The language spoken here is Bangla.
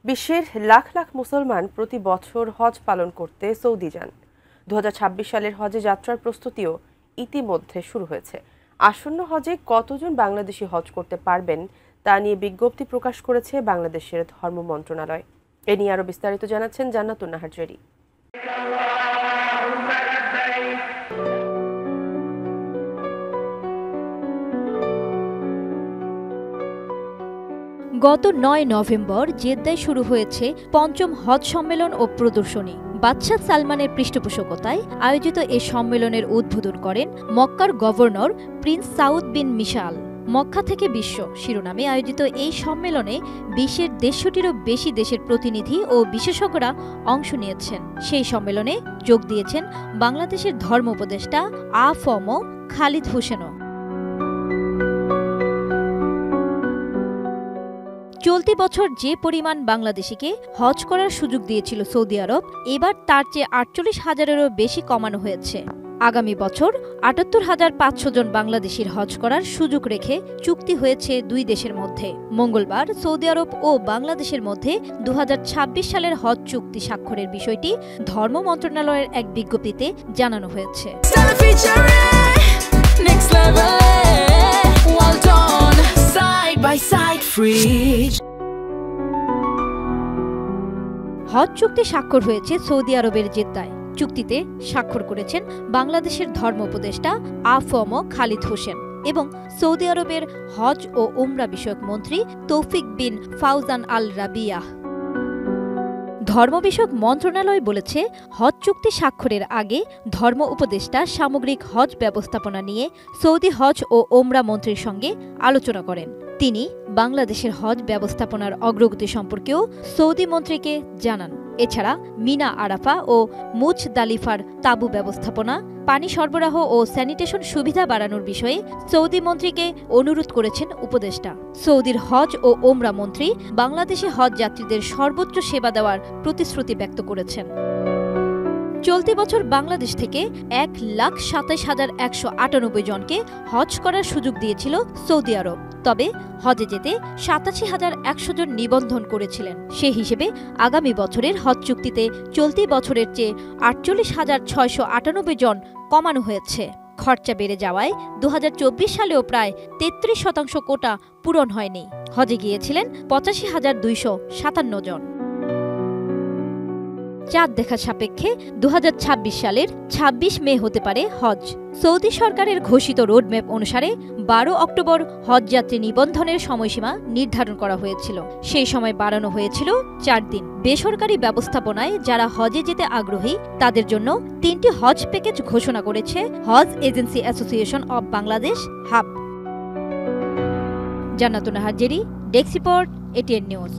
বিশ্বের লাখ লাখ মুসলমান প্রতি বছর হজ পালন করতে সৌদি যান। 2026 সালের হজে যাত্রার প্রস্তুতিও ইতিমধ্যে শুরু হয়েছে। আসন্ন হজে কতজন বাংলাদেশি হজ করতে পারবেন তা নিয়ে বিজ্ঞপ্তি প্রকাশ করেছে বাংলাদেশের ধর্ম মন্ত্রণালয়। এ নিয়ে আরো বিস্তারিত জানাচ্ছেন জান্নাতুন নাহার জেরি। গত ৯ নভেম্বর জেদ্দায় শুরু হয়েছে পঞ্চম হজ সম্মেলন ও প্রদর্শনী। বাদশাহ সালমানের পৃষ্ঠপোষকতায় আয়োজিত এ সম্মেলনের উদ্বোধন করেন মক্কার গভর্নর প্রিন্স সাউদ বিন মিশাল। মক্কা থেকে বিশ্ব শিরোনামে আয়োজিত এই সম্মেলনে বিশ্বের ১৫০টিরও বেশি দেশের প্রতিনিধি ও বিশেষজ্ঞরা অংশ নিয়েছেন। সেই সম্মেলনে যোগ দিয়েছেন বাংলাদেশের ধর্ম উপদেষ্টা আ.ফ.ম. খালিদ হোসেনও। চলতি বছর যে পরিমাণ বাংলাদেশিকে হজ করার সুযোগ দিয়েছিল সৌদি আরব, এবার তার চেয়ে ৪৮,০০০-এরও বেশি কমানো হয়েছে। আগামী বছর ৭৮,৫০০ জন বাংলাদেশির হজ করার সুযোগ রেখে চুক্তি হয়েছে দুই দেশের মধ্যে। মঙ্গলবার সৌদি আরব ও বাংলাদেশের মধ্যে ২০২৬ সালের হজ চুক্তি স্বাক্ষরের বিষয়টি ধর্ম মন্ত্রণালয়ের এক বিজ্ঞপ্তিতে জানানো হয়েছে। হজ চুক্তি স্বাক্ষর হয়েছে সৌদি আরবের জেদ্দায়। চুক্তিতে স্বাক্ষর করেছেন বাংলাদেশের ধর্ম উপদেষ্টা আ.ফ.ম. খালিদ হোসেন এবং সৌদি আরবের হজ ও উমরা বিষয়ক মন্ত্রী তৌফিক বিন ফাউজান আল রাবিয়াহ। ধর্ম বিষয়ক মন্ত্রণালয় বলেছে, হজ চুক্তি স্বাক্ষরের আগে ধর্ম উপদেষ্টা সামগ্রিক হজ ব্যবস্থাপনা নিয়ে সৌদি হজ ও ওমরা মন্ত্রীর সঙ্গে আলোচনা করেন। তিনি বাংলাদেশের হজ ব্যবস্থাপনার অগ্রগতি সম্পর্কেও সৌদি মন্ত্রীকে জানান। এছাড়া মিনা আরাফা ও মুজদালিফার তাঁবু ব্যবস্থাপনা, পানি সরবরাহ ও স্যানিটেশন সুবিধা বাড়ানোর বিষয়ে সৌদি মন্ত্রীকে অনুরোধ করেছেন উপদেষ্টা। সৌদির হজ ও ওমরা মন্ত্রী বাংলাদেশে হজ যাত্রীদের সর্বোচ্চ সেবা দেওয়ার প্রতিশ্রুতি ব্যক্ত করেছেন। চলতি বছর বাংলাদেশ থেকে ১,২৭,১৯৮ জনকে হজ করার সুযোগ দিয়েছিল সৌদি আরব। তবে হজে যেতে ৮৭,১০০ জন নিবন্ধন করেছিলেন। সে হিসেবে আগামী বছরের হজ চুক্তিতে চলতি বছরের চেয়ে ৪৮,৬৯৮ জন কমানো হয়েছে। খরচা বেড়ে যাওয়ায় ২০২৪ সালেও প্রায় ৩৩% কোটা পূরণ হয়নি। হজে গিয়েছিলেন ৮৫,২৫৭ জন। চাঁদ দেখা সাপেক্ষে ২০২৬ সালের ২৬ মে হতে পারে হজ। সৌদি সরকারের ঘোষিত রোডম্যাপ অনুসারে ১২ অক্টোবর হজযাত্রী নিবন্ধনের সময়সীমা নির্ধারণ করা হয়েছিল। সেই সময় বাড়ানো হয়েছিল ৪ দিন। বেসরকারি ব্যবস্থাপনায় যারা হজে যেতে আগ্রহী তাদের জন্য ৩টি হজ প্যাকেজ ঘোষণা করেছে হজ agency association of Bangladesh HAAB. Jannatun Nahar Jeri, desk report, ATN news.